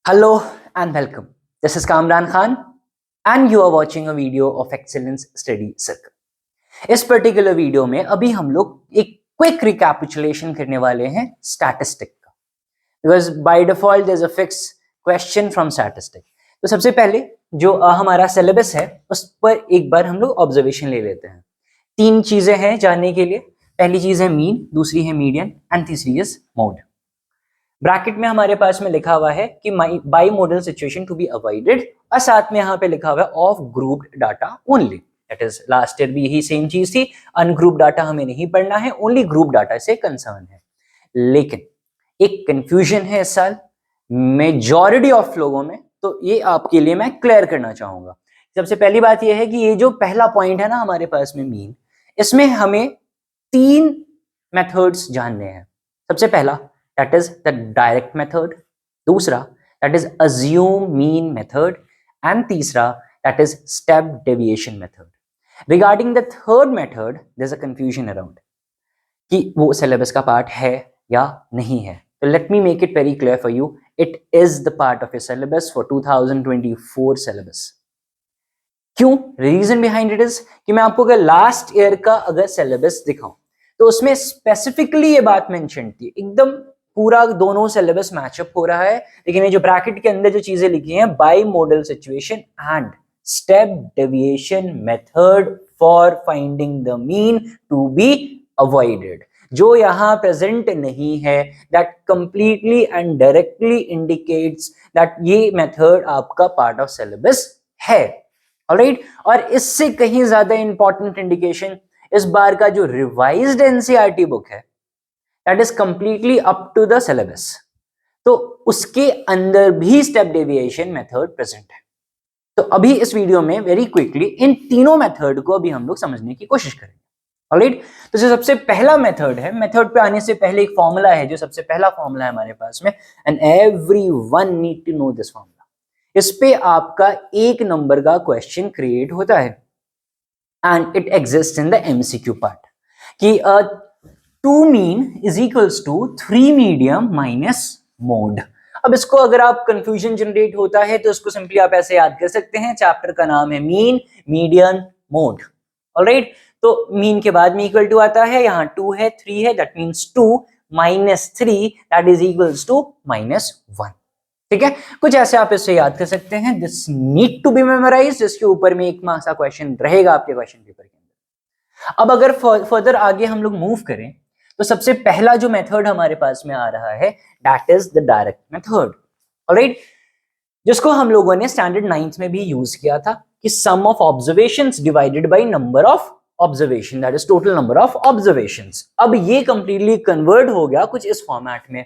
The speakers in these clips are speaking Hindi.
Hello and welcome. This is Kamran Khan and you are watching a video of Excellence Study Circle. इस पर्टिकुलर वीडियो में अभी हम लोग एक क्विक रिकैपिचुलेशन करने वाले हैं स्टैटिस्टिक का, because by default there is a fix question from statistic. तो सबसे पहले जो हमारा सिलेबस है उस पर एक बार हम लोग ऑब्जर्वेशन ले लेते हैं. तीन चीजें हैं जानने के लिए. पहली चीज है मीन, दूसरी है मीडियन एंड तीसरी इज मोड. ब्रैकेट में हमारे पास में लिखा हुआ है कि bimodal situation to be avoided और साथ में यहाँ पे लिखा हुआ है of grouped data only. That is last year भी यही सेम चीज थी. अनग्रुप डाटा हमें नहीं पढ़ना है, ओनली ग्रुप डाटा से कंसर्न है. लेकिन एक कंफ्यूजन है इस साल मेजॉरिटी ऑफ लोगों में, तो ये आपके लिए मैं क्लियर करना चाहूंगा. सबसे पहली बात यह है कि ये जो पहला पॉइंट है ना हमारे पास में मीन, इसमें हमें तीन मेथड्स जानने हैं. सबसे पहला that is the direct method, दूसरा that is assume mean method and तीसरा that is step deviation method. Regarding the third method there's a confusion around कि वो syllabus का part है या नहीं है. So let me make it very clear for you, it is the part of your syllabus for 2024 syllabus. क्यों? रीजन बिहाइंड इट इज कि मैं आपको अगर लास्ट ईयर का अगर सिलेबस दिखाऊं तो उसमें स्पेसिफिकली ये बात मेंशन थी, एकदम पूरा दोनों सिलेबस मैचअप हो रहा है. लेकिन ये जो ब्रैकेट के अंदर जो चीजें लिखी हैं, bimodal situation and step deviation method for finding the mean to be avoided, जो यहां प्रेजेंट नहीं है, that completely and directly indicates that ये मेथड आपका पार्ट ऑफ सिलेबस है. ऑलराइट. और इससे कहीं ज्यादा इंपॉर्टेंट इंडिकेशन इस बार का जो रिवाइज्ड एनसीईआरटी बुक है, that is completely up to the syllabus, तो उसके अंदर भी स्टेप डेविएशन मेथड प्रेजेंट है. तो अभी इस वीडियो में वेरी क्विकली इन तीनों मेथड को अभी हम लोग समझने की कोशिश करेंगे. ऑलराइट. तो जो सबसे पहला मेथड है, मेथड पे आने से पहले एक फॉर्मूला है, जो सबसे पहला फॉर्मूला है हमारे पास में, and everyone need to know this formula. इस पे आपका एक नंबर का क्वेश्चन क्रिएट होता है and it exist in the MCQ part कि 2 mean is equals to 3 medium minus mode. अब इसको अगर आप कंफ्यूजन जनरेट होता है तो इसको सिंपली आप ऐसे याद कर सकते हैं, चैप्टर का नाम है मीन, मीडियन, मोड. ऑलराइट. तो मीन के बाद में इक्वल टू आता है, यहाँ 2 है, 3 है, that means 2 minus 3 that is equals to -1. ठीक है. कुछ ऐसे आप इससे याद कर सकते हैं. This need to be memorised. इसके ऊपर में एक मार्क्स का क्वेश्चन रहेगा आपके क्वेश्चन पेपर के अंदर. अब अगर फर्दर आगे हम लोग मूव करें तो सबसे पहला जो मेथड हमारे पास में आ रहा है, that is the direct method. Alright. जिसको हम लोगों ने स्टैंडर्ड 9th में भी यूज किया था कि sum of observations divided by number of observation, that is total number of observations. अब ये कंप्लीटली कन्वर्ट हो गया कुछ इस फॉर्मेट में.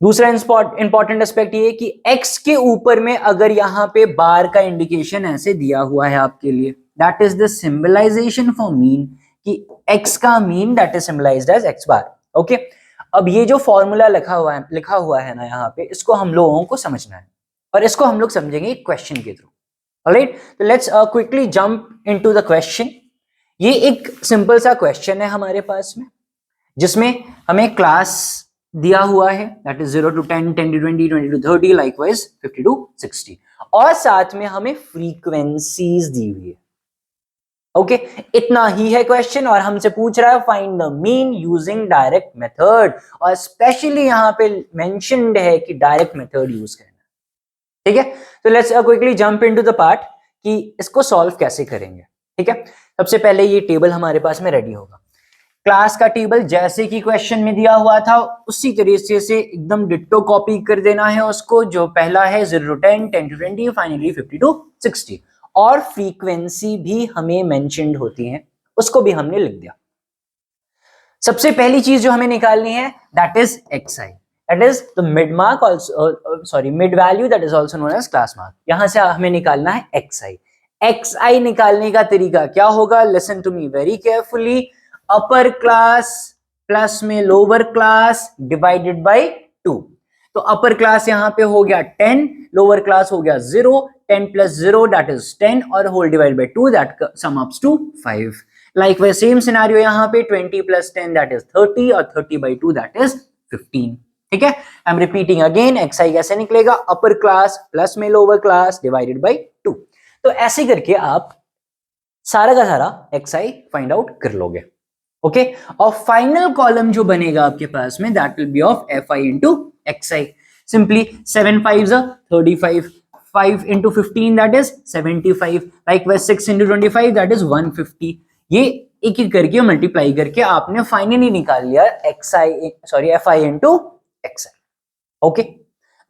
दूसरा इंपॉर्टेंट एस्पेक्ट ये कि x के ऊपर में अगर यहाँ पे बार का इंडिकेशन ऐसे दिया हुआ है आपके लिए, that is the symbolisation for mean, कि x का mean that is symbolised as x bar. Okay. अब ये जो फॉर्मूला लिखा हुआ है ना यहाँ पे, इसको हम लोगों को समझना है और इसको हम लोग समझेंगे क्वेश्चन के थ्रू. ऑलराइट. तो let's quickly jump into the question. ये एक सिंपल सा क्वेश्चन है हमारे पास में, जिसमें हमें क्लास दिया हुआ है, that is 0 to 10, 10 to 20, 20 to 30, likewise 50 to 60, और साथ में हमें फ्रीक्वेंसीज दी हुई है. ओके. इतना ही है क्वेश्चन और हमसे पूछ रहा है find the mean using direct method, और स्पेशली यहां पे मेंशन्ड है कि डायरेक्ट मेथड यूज करना. ठीक है. तो let's quickly jump into the part कि इसको सॉल्व कैसे करेंगे. ठीक है. सबसे पहले ये टेबल हमारे पास में रेडी होगा. क्लास का टेबल जैसे कि क्वेश्चन में दिया हुआ था उसी तरीके से एकदम डिट्टो कॉपी कर देना है उसको. जो पहला है 0 to 10, 10 to 20, फाइनली 50 to 60, और फ्रीक्वेंसी भी हमें मेंशन्ड होती है, उसको भी हमने लिख दिया. सबसे पहली चीज जो हमें निकालनी है, that is xi, that is the mid mark, also mid value, that is also known as class mark. यहां से हमें निकालना है xi. xi निकालने का तरीका क्या होगा? Listen to me very carefully. Upper class plus में लोअर क्लास डिवाइडेड बाय 2. तो अपर क्लास यहां पे हो गया 10, लोअर क्लास हो गया 0, 10 plus 0 that is 10, और whole divide by 2 that sum ups to 5. Likewise same scenario यहां पे 20 plus 10 that is 30, और 30 by 2 that is 15. ठीक है. I am repeating again, xi कैसे निकलेगा, अपर क्लास प्लस में लोअर क्लास डिवाइडेड बाई 2। तो ऐसे करके आप सारा का सारा xi फाइंड आउट कर लोगे। ओके, और फाइनल कॉलम जो बनेगा आपके पास में that will B of fi into xi। Simply 7 5 35, 5 into 15 that is 75, likewise 6 into 25 that is 150। ये एक एक करके मल्टीप्लाई करके आपने फाइनली निकाल लिया fi इंटू xi। ओके,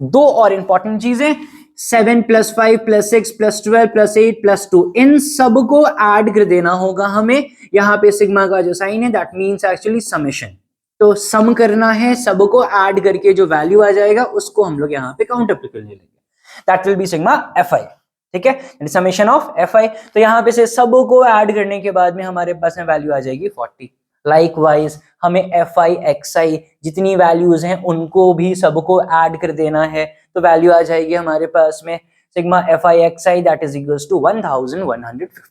दो और इंपॉर्टेंट चीजें, 7 + 5 + 6 + 12 + 8 + 2, इन सबको ऐड कर देना होगा हमें। यहाँ पे सिग्मा का जो साइन है दैट मींस एक्चुअली समेशन, तो सम करना है, सबको ऐड करके जो वैल्यू आ जाएगा उसको हम लोग यहाँ पे काउंटर पे कर लेंगे, that will B sigma fi। ठीक है, समेशन ऑफ fi। तो यहाँ पे से सबको ऐड करने के बाद में हमारे पास में वैल्यू आ जाएगी 40। लाइकवाइज हमें fi xi जितनी वैल्यूज हैं उनको भी सबको ऐड कर देना है, तो वैल्यू आ जाएगी हमारे पास में sigma fi xi that is equals to 1150।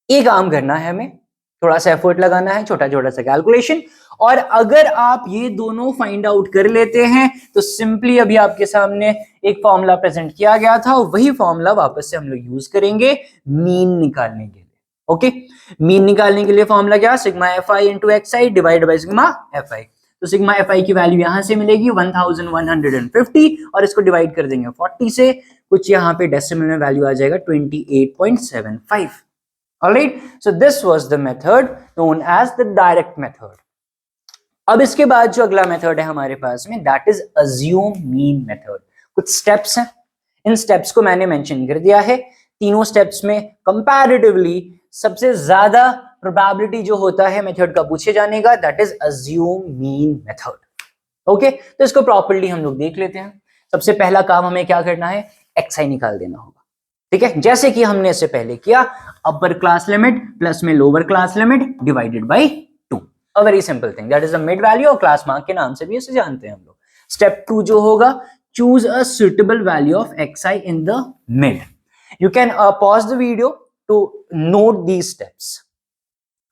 ये काम करना है हमें, थोड़ा सा एफर्ट लगाना है, छोटा छोटा सा कैलकुलेशन। और अगर आप ये दोनों फाइंड आउट कर लेते हैं तो सिंपली अभी आपके सामने एक फॉर्मूला प्रेजेंट किया गया था, वही फॉर्मूला वापस से हम लोग यूज करेंगे मीन निकालने के लिए। ओके, मीन निकालने के लिए फॉर्मूला क्या, sigma fi into xi divide by sigma fi। तो सिग्मा fi की वैल्यू यहां से मिलेगी 1150 और इसको डिवाइड कर देंगे 40 से, कुछ यहाँ पे डेसिमल में वैल्यू आ जाएगा 28.75। Alright, so this was the method known as the direct method। अब इसके बाद जो अगला मेथड है हमारे पास में that is assume mean method। कुछ स्टेप्स हैं, इन स्टेप्स को मैंने मेंशन कर दिया है। तीनों स्टेप्स में कंपैरेटिवली सबसे ज्यादा प्रोबेबिलिटी जो होता है मेथड का पूछे जाने का that is assume mean method। Okay, तो इसको प्रॉपर्ली हम लोग देख लेते हैं। सबसे पहला काम हमें क्या करना है, xi निकाल देना होगा। ठीक है, जैसे कि हमने इससे पहले किया, अपर क्लास लिमिट प्लस में lower class limit divided by 2। A very simple thing, that is the mid value, और क्लास मार्क के नाम से भी इसे जानते हैं हम लोग। स्टेप 2 जो होगा, choose a suitable value of xi in the mid. You can pause the video to note these steps.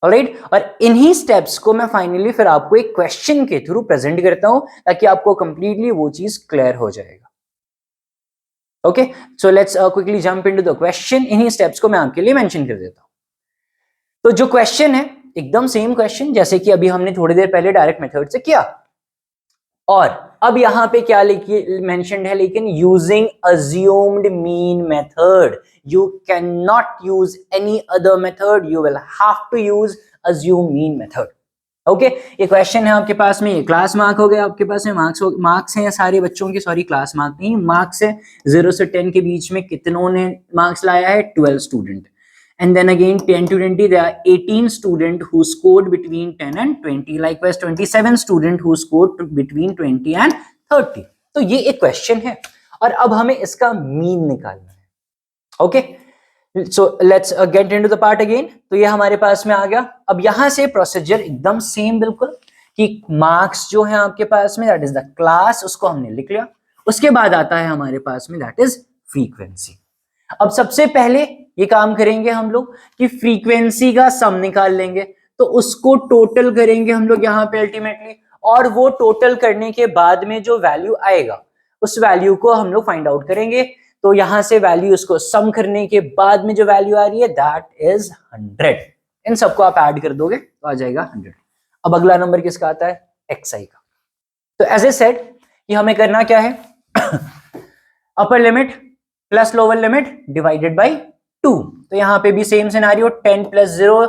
Alright, और इन्हीं स्टेप्स को मैं फाइनली फिर आपको एक क्वेश्चन के थ्रू प्रेजेंट करता हूं ताकि आपको कंप्लीटली वो चीज क्लियर हो जाएगा। Okay, so let's quickly jump into the question. इन्हीं स्टेप्स को मैं आपके लिए मेंशन कर देता हूं। तो जो क्वेश्चन है एकदम सेम क्वेश्चन जैसे कि अभी हमने थोड़ी देर पहले डायरेक्ट मेथड से किया, और अब यहां पे क्या लिखिए मेंशन्ड है, लेकिन using assumed mean method. You can not use any other method, you will have to use assume mean method. Okay, ये क्वेश्चन है आपके पास में, ये क्लास मार्क हो गया आपके पास में, मार्क्स हैं सारे बच्चों के, सॉरी क्लास मार्क नहीं, मार्क्स है 0 से 10 के बीच में कितनों ने मार्क्स लाया है, 12 student. And then again 10 to 20 there are 18 student who scored between 10 and 20, likewise 27 student who scored between 20 and 30। तो ये एक क्वेश्चन है और अब हमें इसका मीन निकालना है। Okay, so let's get into the part again. तो ये हमारे पास में आ गया। अब यहां से प्रोसीजर एकदम सेम बिल्कुल, कि मार्क्स जो है आपके पास में दैट इज द क्लास, उसको हमने लिख लिया। उसके बाद आता है हमारे पास में दैट इज फ्रीक्वेंसी। अब सबसे पहले ये काम करेंगे हम लोग कि फ्रीक्वेंसी का सम निकाल लेंगे, तो उसको टोटल करेंगे हम लोग यहाँ पे अल्टीमेटली, और वो टोटल करने के बाद में जो वैल्यू आएगा उस वैल्यू को हम लोग फाइंड आउट करेंगे। तो यहां से वैल्यू उसको सम करने के बाद में जो वैल्यू आ रही है दैट इज 100। इन सबको आप ऐड कर दोगे तो आ जाएगा 100। अब अगला नंबर किसका आता है, xi का। तो एज ए सेड कि हमें करना क्या है, upper limit plus lower limit divided by 2। तो यहाँ पे भी same scenario, 10 + 0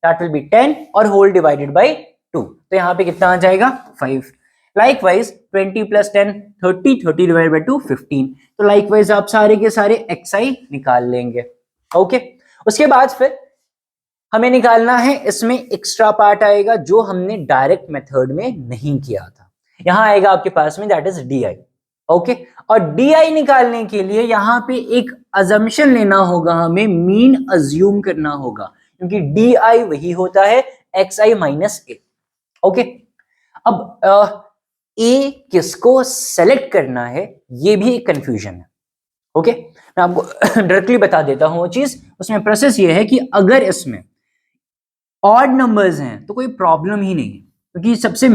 that will B 10 और होल डिवाइडेड बाय 2। तो यहाँ पे कितना आ जाएगा 5। Likewise 20 + 10 30, 30 divided by 2 15। तो लाइकवाइज आप सारे के सारे xi निकाल लेंगे। ओके, उसके बाद फिर हमें निकालना है, इसमें एक्स्ट्रा पार्ट आएगा जो हमने डायरेक्ट मेथड में नहीं किया था। यहां आएगा आपके पास में दैट इज di। ओके, और di निकालने के लिए यहां पे एक अजम्पशन लेना होगा, हमें मीन अज्यूम करना होगा, क्योंकि di वही होता है xi माइनस a। ओके, अब a किसको सेलेक्ट करना है ये भी एक कंफ्यूजन है। ओके, मैं आपको डायरेक्टली बता देता हूं वो चीज। उसमें प्रोसेस ये है कि अगर इसमें ऑड नंबर्स हैं तो कोई प्रॉब्लम ही नहीं है, क्योंकि सबसे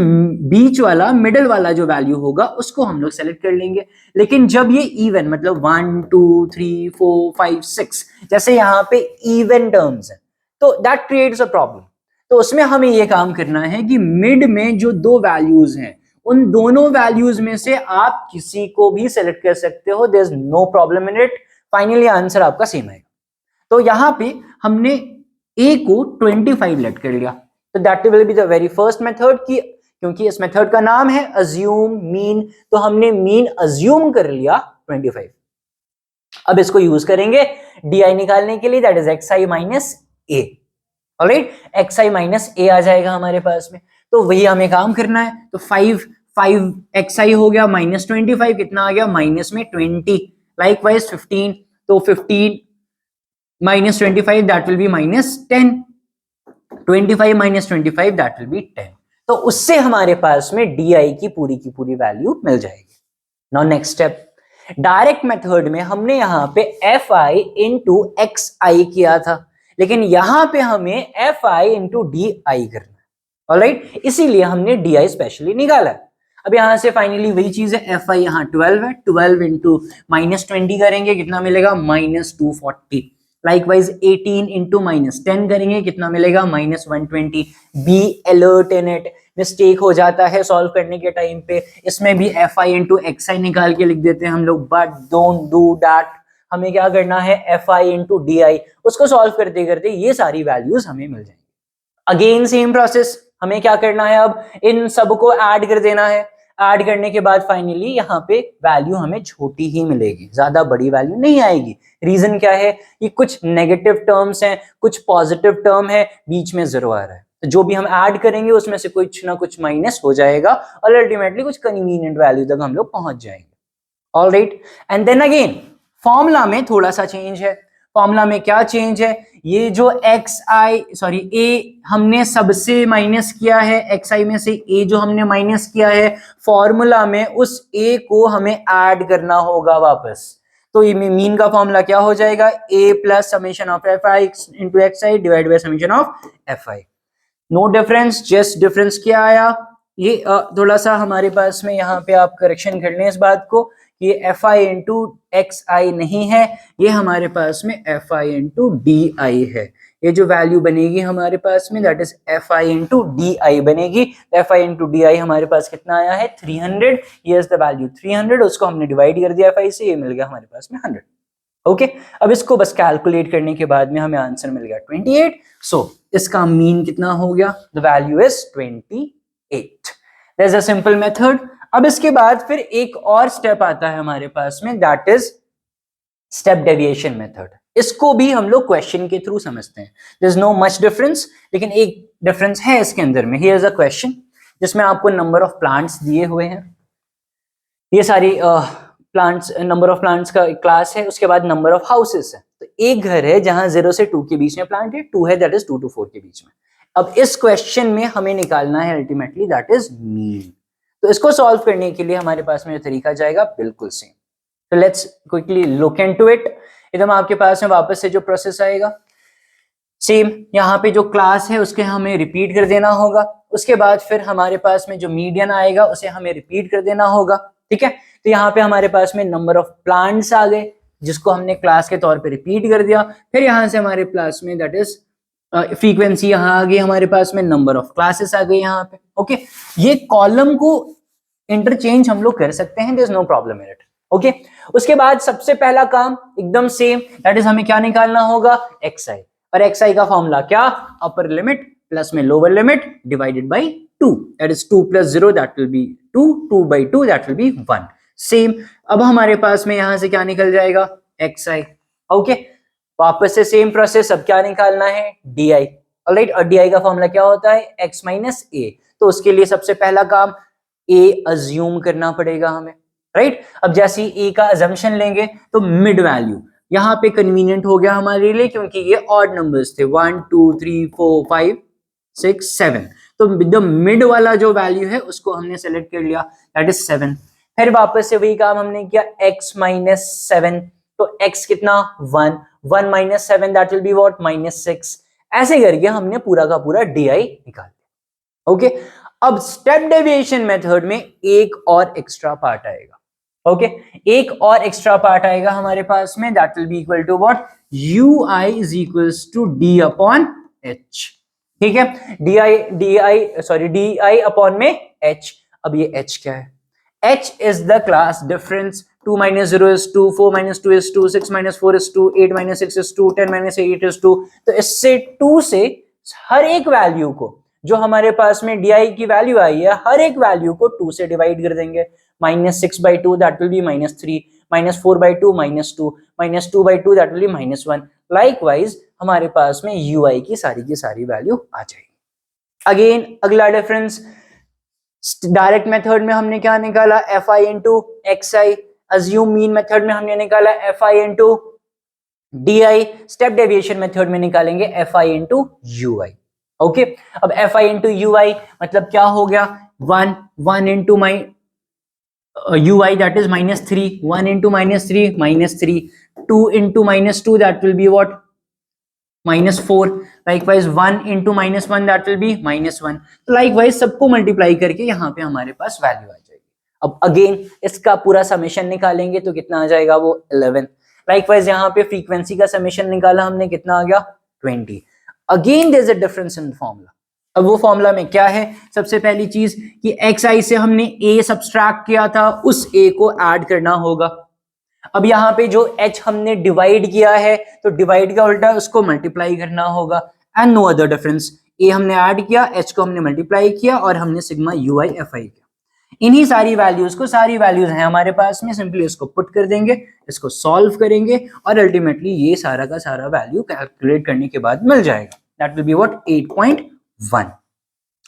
बीच वाला मिडल वाला जो वैल्यू होगा उसको हम लोग सेलेक्ट कर लेंगे। लेकिन जब ये इवन मतलब 1 2 3 4 5 6 जैसे यहाँ पे इवन टर्म्स है तो दैट क्रिएट्स अ प्रॉब्लम। तो उसमें हमें ये काम करना है कि मिड में जो दो वैल्यूज हैं उन दोनों वैल्यूज में से आप किसी को भी सेलेक्ट कर सकते हो, there is no problem in it. Finally answer आपका सेम आएगा। तो यहां पे हमने a को 25 लेट कर लिया, तो that will be the very first method की, क्योंकि इस मेथड का नाम है अज्यूम मीन, तो हमने मीन अज्यूम कर लिया 25। अब इसको यूज करेंगे di निकालने के लिए, that is xi minus a। Alright, xi minus a आ जाएगा हमारे पास में, तो वही हमें काम करना है। तो 5 xi हो गया माइनस 25, कितना आ गया माइनस में 20, लाइकवाइज 15, तो 15 minus 25 that will be minus 10, 25 minus 25 that will be 10। तो उससे हमारे पास में di की पूरी वैल्यू मिल जाएगी। Now next step, direct method में हमने यहां पे fi इंटू xi किया था, लेकिन यहां पे हमें fi इंटू di करना है। ऑलराइट, इसीलिए हमने di स्पेशली निकाला है। अब यहां से फाइनली वही चीज है, fi यहां 12 है, 12 इंटू माइनस 20 करेंगे कितना मिलेगा माइनस 240। लाइकवाइज 18 इंटू माइनस 10 करेंगे कितना मिलेगा minus 120। Be alert in it, mistake हो जाता है सॉल्व करने के टाइम पे, इसमें भी fi इंटू xi निकाल के लिख देते हैं हम लोग, बट डोंट डू दैट। हमें क्या करना है fi इंटू di, उसको सॉल्व करते करते ये सारी वैल्यूज हमें मिल जाएंगी। अगेन सेम प्रोसेस, हमें क्या करना है, अब इन सबको ऐड कर देना है। ऐड करने के बाद फाइनली यहाँ पे वैल्यू हमें छोटी ही मिलेगी, ज्यादा बड़ी वैल्यू नहीं आएगी। रीजन क्या है, कि कुछ नेगेटिव टर्म्स हैं, कुछ पॉजिटिव टर्म है, बीच में जीरो आ रहा है, तो जो भी हम ऐड करेंगे उसमें से कुछ ना कुछ माइनस हो जाएगा और अल्टीमेटली कुछ कन्वीनियंट वैल्यू तक हम लोग पहुंच जाएंगे। Alright, and then again formula में थोड़ा सा चेंज है। फॉर्मूला में क्या चेंज है, ये जो a हमने सबसे माइनस किया है, xi में से a जो हमने माइनस किया है, फॉर्मूला में उस a को हमें ऐड करना होगा वापस। तो ये मीन का फॉर्मूला क्या हो जाएगा, a plus summation of fi into xi divide by summation of fi। No difference, just difference क्या आया, ये थोड़ा सा हमारे पास में यहाँ पे आप करेक्शन कर लें इस बात को, ये fi इंटू xi नहीं है, ये हमारे पास में fi इंटू di है। ये जो वैल्यू बनेगी हमारे पास में that is fi into di बनेगी। fi इंटू di हमारे पास कितना आया है 300, ये इज द वैल्यू 300, उसको हमने डिवाइड कर दिया fi से, ये मिल गया हमारे पास में 100। ओके, अब इसको बस कैलकुलेट करने के बाद में हमें आंसर मिल गया 28। सो इसका मीन कितना हो गया, the value is 28। That is a simple method. अब इसके बाद फिर एक और स्टेप आता है हमारे पास में, that is step deviation method. इसको भी हम लोग क्वेश्चन के थ्रू समझते हैं, there is no much difference, लेकिन एक डिफरेंस है इसके अंदर में। हियर इज अ क्वेश्चन जिसमें आपको नंबर ऑफ प्लांट्स दिए हुए हैं, ये सारी प्लांट्स, नंबर ऑफ प्लांट्स का क्लास है, उसके बाद नंबर ऑफ हाउसेस है। तो एक घर है जहां 0 से 2 के बीच में प्लांट है, 2 है दैट इज 2 to 4 के बीच में। अब इस क्वेश्चन में हमें निकालना है अल्टीमेटली दैट इज मीन। तो इसको सॉल्व करने के लिए हमारे पास में जो तरीका जाएगा बिल्कुल सेम। तो let's quickly look into it. एकदम आपके पास में वापस से जो प्रोसेस आएगा सेम, यहाँ पे जो क्लास है उसके हमें रिपीट कर देना होगा, उसके बाद फिर हमारे पास में जो मीडियन आएगा उसे हमें रिपीट कर देना होगा। ठीक है, तो यहाँ पे हमारे पास में नंबर ऑफ प्लांट्स आ गए जिसको हमने क्लास के तौर पे रिपीट कर दिया। फिर यहाँ से हमारे पास में दैट इज फ्रीक्वेंसी यहाँ आ गई, हमारे पास में नंबर ऑफ क्लासेस आ गई यहाँ पे। ओके, ये कॉलम को इंटरचेंज हम लोग कर सकते हैं, there is no problem in it. Okay, उसके बाद सबसे पहला काम एकदम सेम, दैट इज हमें क्या निकालना होगा xi, और xi का फॉर्मूला क्या, अपर लिमिट प्लस में lower limit divided by 2, that is 2 plus 0 that will B 2, 2 by 2 that will B 1। Same, अब हमारे पास में यहां से क्या निकल जाएगा xi। ओके, वापस से सेम प्रोसेस, अब क्या निकालना है di। ऑलराइट, और di का फॉर्मूला क्या होता है x माइनस a, तो उसके लिए सबसे पहला काम a अज्यूम करना पड़ेगा हमें, राइट। अब जैसे ही a का अजम्पशन लेंगे तो मिड वैल्यू यहाँ पे कन्वीनियंट हो गया हमारे लिए, क्योंकि ये ऑड नंबर्स थे 1 2 3 4 5 6 7, तो द मिड वाला जो वैल्यू है उसको हमने सेलेक्ट कर लिया, दैट इज 7। फिर वापस से वही काम हमने किया x माइनस 7, तो x कितना 1, 1 minus 7 that will be what minus 6। ऐसे करके हमने पूरा का पूरा di निकाल दिया। ओके, अब स्टेप डेविएशन मेथड में एक और एक्स्ट्रा पार्ट आएगा, ओके एक और एक्स्ट्रा पार्ट आएगा हमारे पास में, that will be equal to what, ui is equals to d upon h, ठीक है, di अपॉन में h। अब ये h क्या है, h is the class difference, 2 minus 0 is 2, 4 minus 2 is 2, 6 minus 4 is 2, 8 minus 6 is 2, 10 minus 8 is 2। तो इससे 2 से हर एक वैल्यू को, जो हमारे पास में di की वैल्यू आई है, हर एक वैल्यू को 2 से डिवाइड कर देंगे। -6/2 that will B -3, -4/2 -2, -2/2 that will B -1। Likewise हमारे पास में ui की सारी वैल्यू आ जाएगी। अगेन अगला डिफरेंस, डायरेक्ट मेथड में हमने क्या निकाला, fi into xi, assume mean method में हमने निकाला fi into di, step deviation method में निकालेंगे fi इंटू ui, ओके। अब fi इंटू ui मतलब क्या हो गया, 1 into my ui that is -3, 1 into -3 -3, 2 into -2 that will be what, -4, likewise 1 into -1 that will B -1। तो लाइकवाइज सबको मल्टीप्लाई करके यहाँ पे हमारे पास वैल्यू आ जाएगी। अब अगेन इसका पूरा समेशन निकालेंगे तो कितना आ जाएगा, वो 11। लाइकवाइज यहाँ पे फ्रीक्वेंसी का समेशन निकाला हमने, कितना आ गया, 20। Again there is a difference in formula. अब वो फॉर्मूला में क्या है, सबसे पहली चीज कि xi से हमने a सब्सट्रैक्ट किया था, उस a को ऐड करना होगा। अब यहाँ पे जो h हमने डिवाइड किया है, तो डिवाइड का उल्टा उसको मल्टीप्लाई करना होगा, and no other difference. a हमने ऐड किया, h को हमने मल्टीप्लाई किया, और हमने सिग्मा ui fi किया। इन्हीं सारी वैल्यूज को, सारी वैल्यूज हैं हमारे पास में, सिंपली इसको पुट कर देंगे, इसको सॉल्व करेंगे, और अल्टीमेटली ये सारा का सारा वैल्यू कैलकुलेट करने के बाद मिल जाएगा, that will be what, 8.1।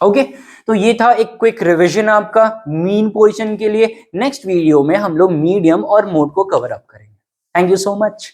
Okay तो ये था एक क्विक रिवीजन आपका मीन पोजीशन के लिए। नेक्स्ट वीडियो में हम लोग मीडियम और मोड को कवर अप करेंगे। Thank you so much.